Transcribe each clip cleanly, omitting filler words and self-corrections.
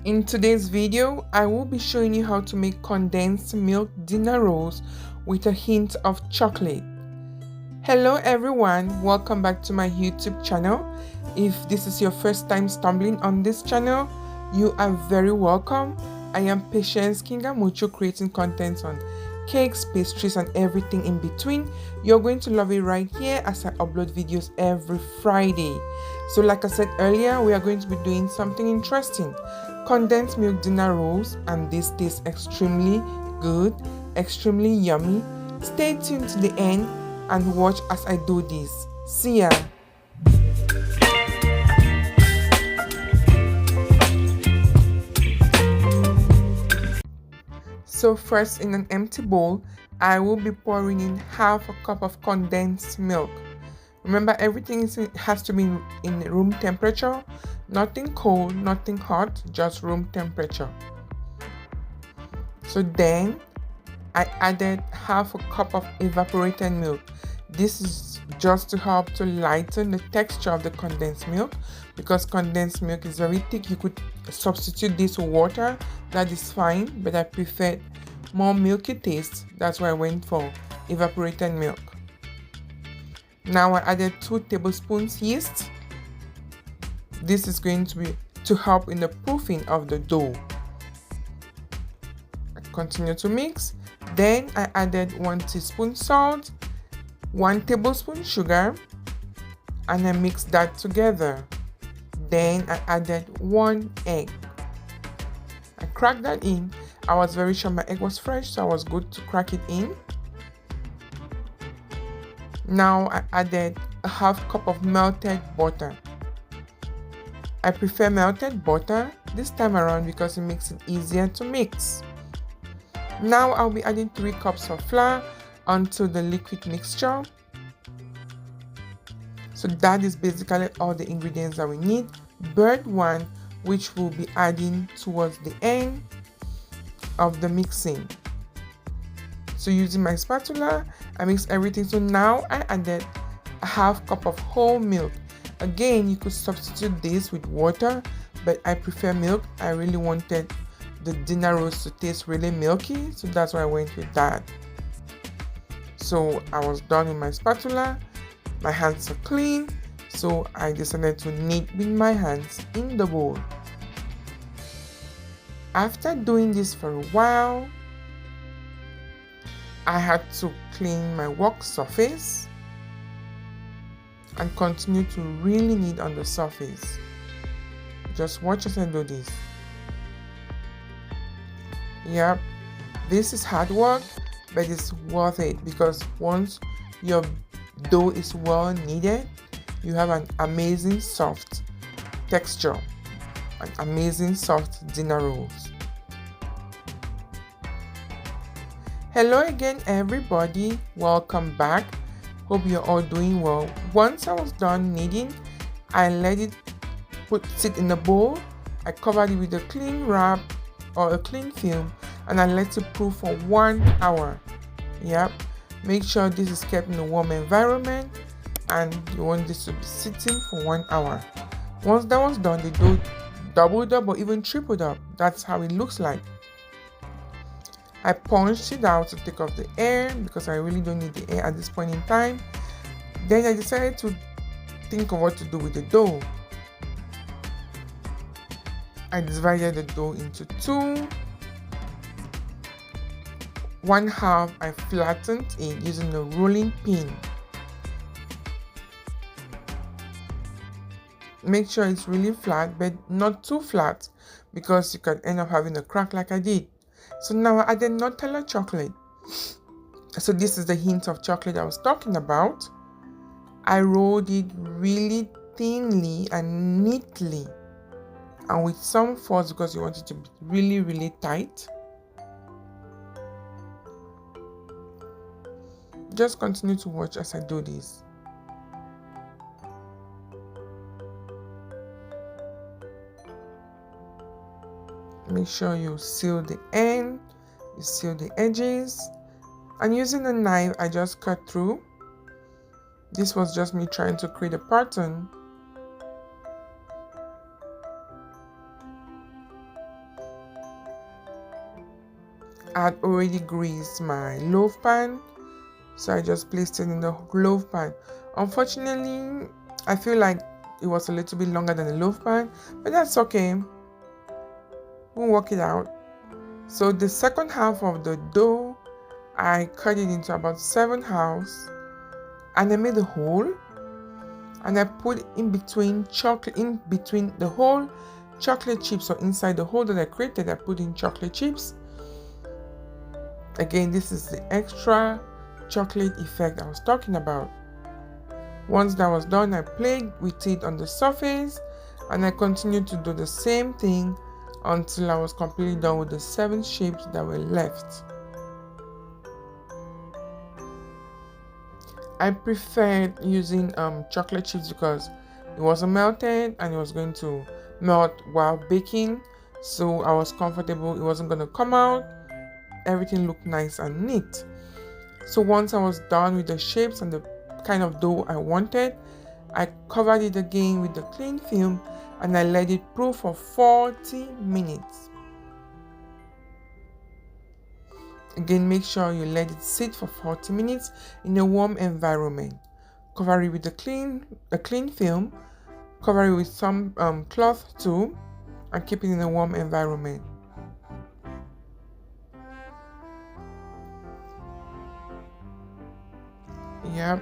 In today's video, I will be showing you how to make condensed milk dinner rolls with a hint of chocolate. Hello everyone, welcome back to my YouTube channel. If this is your first time stumbling on this channel, you are very welcome. I am Patience Kingamucho, creating content on cakes, pastries and everything in between. You're going to love it right here as I upload videos every Friday. So like I said earlier, we are going to be doing something interesting. Condensed milk dinner rolls, and this tastes extremely good, extremely yummy. Stay tuned to the end and watch as I do this. See ya! So first, in an empty bowl, I will be pouring in half a cup of condensed milk. Remember, everything has to be in room temperature, nothing cold, nothing hot, just room temperature. So then I added half a cup of evaporated milk. This is just to help to lighten the texture of the condensed milk, because condensed milk is very thick. You could substitute this with water, that is fine, but I preferred more milky taste. That's why I went for evaporated milk. Now I added 2 tablespoons yeast. This is going to help in the proofing of the dough. I continue to mix. Then I added 1 teaspoon salt, 1 tablespoon sugar, and I mixed that together. Then I added 1 egg. I cracked that in. I was very sure my egg was fresh, so I was good to crack it in. Now I added a half cup of melted butter. I prefer melted butter this time around because it makes it easier to mix. Now I'll be adding 3 cups of flour onto the liquid mixture. So that is basically all the ingredients that we need. Bird one, which we'll be adding towards the end of the mixing. So using my spatula, I mix everything. So now I added a half cup of whole milk. Again, you could substitute this with water, but I prefer milk. I really wanted the dinner rolls to taste really milky, so that's why I went with that. So I was done with my spatula. My hands are clean, so I decided to knead with my hands in the bowl. After doing this for a while, I had to clean my work surface and continue to really knead on the surface. Just watch as I do this. Yep, this is hard work, but it's worth it, because once your dough is well kneaded, you have an amazing soft texture, an amazing soft dinner rolls. Hello again everybody, welcome back. Hope you're all doing well. Once I was done kneading, I let it sit in the bowl. I covered it with a clean wrap or a clean film, and I let it proof for 1 hour. Yep, make sure this is kept in a warm environment, and you want this to be sitting for 1 hour. Once that was done, the dough doubled up or even tripled up. That's how it looks like. I punched it out to take off the air because I really don't need the air at this point in time. Then I decided to think of what to do with the dough. I divided the dough into 2. One half I flattened it using a rolling pin. Make sure it's really flat, but not too flat, because you can end up having a crack like I did. So now I added Nutella chocolate. So this is the hint of chocolate I was talking about. I rolled it really thinly and neatly, and with some force, because you want it to be really, really tight. Just continue to watch as I do this. Make sure you seal the end, you seal the edges, and using a knife I just cut through. This was just me trying to create a pattern. had already greased my loaf pan, so I just placed it in the loaf pan. Unfortunately, I feel like it was a little bit longer than the loaf pan, but that's okay. We'll work it out. So the second half of the dough, I cut it into about 7 halves, and I made a hole, and I put in between the whole chocolate chips, or inside the hole that I created, I put in chocolate chips. Again, this is the extra chocolate effect I was talking about. Once that was done, I played with it on the surface, and I continued to do the same thing until I was completely done with the 7 shapes that were left. I preferred using chocolate chips because it wasn't melted and it was going to melt while baking, so I was comfortable it wasn't going to come out. Everything looked nice and neat. So once I was done with the shapes and the kind of dough I wanted, I covered it again with the cling film and I let it proof for 40 minutes. Again, make sure you let it sit for 40 minutes in a warm environment. Cover it with the cling film, cover it with some cloth too, and keep it in a warm environment. Yep.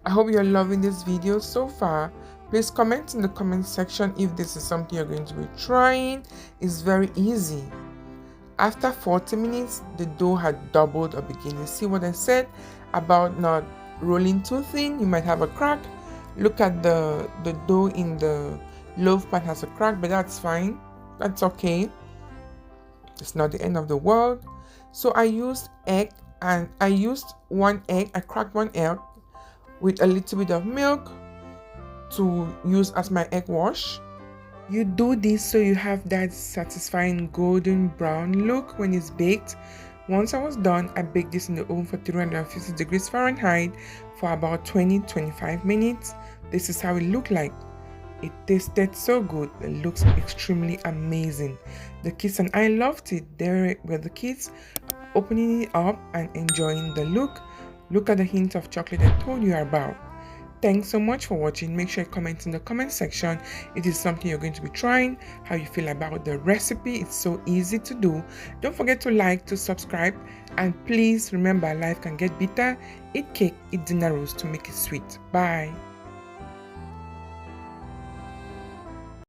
I hope you're loving this video so far. Please comment in the comment section if this is something you're going to be trying. It's very easy. After 40 minutes, the dough had doubled or began. You see what I said about not rolling too thin? You might have a crack. Look at the dough in the loaf pan has a crack, but that's fine. That's okay. It's not the end of the world. So I used egg, and I used 1 egg. I cracked 1 egg with a little bit of milk to use as my egg wash. You do this so you have that satisfying golden brown look when it's baked. Once I was done, I baked this in the oven for 350 degrees Fahrenheit for about 20-25 minutes. This is how it looked like. It tasted so good. It looks extremely amazing. The kids and I loved it. There were the kids opening it up and enjoying the look. Look at the hint of chocolate I told you about. Thanks so much for watching. Make sure you comment in the comment section if it is something you're going to be trying, how you feel about the recipe. It's so easy to do. Don't forget to like, to subscribe, and please remember, life can get bitter. Eat cake, eat dinner rolls to make it sweet. Bye.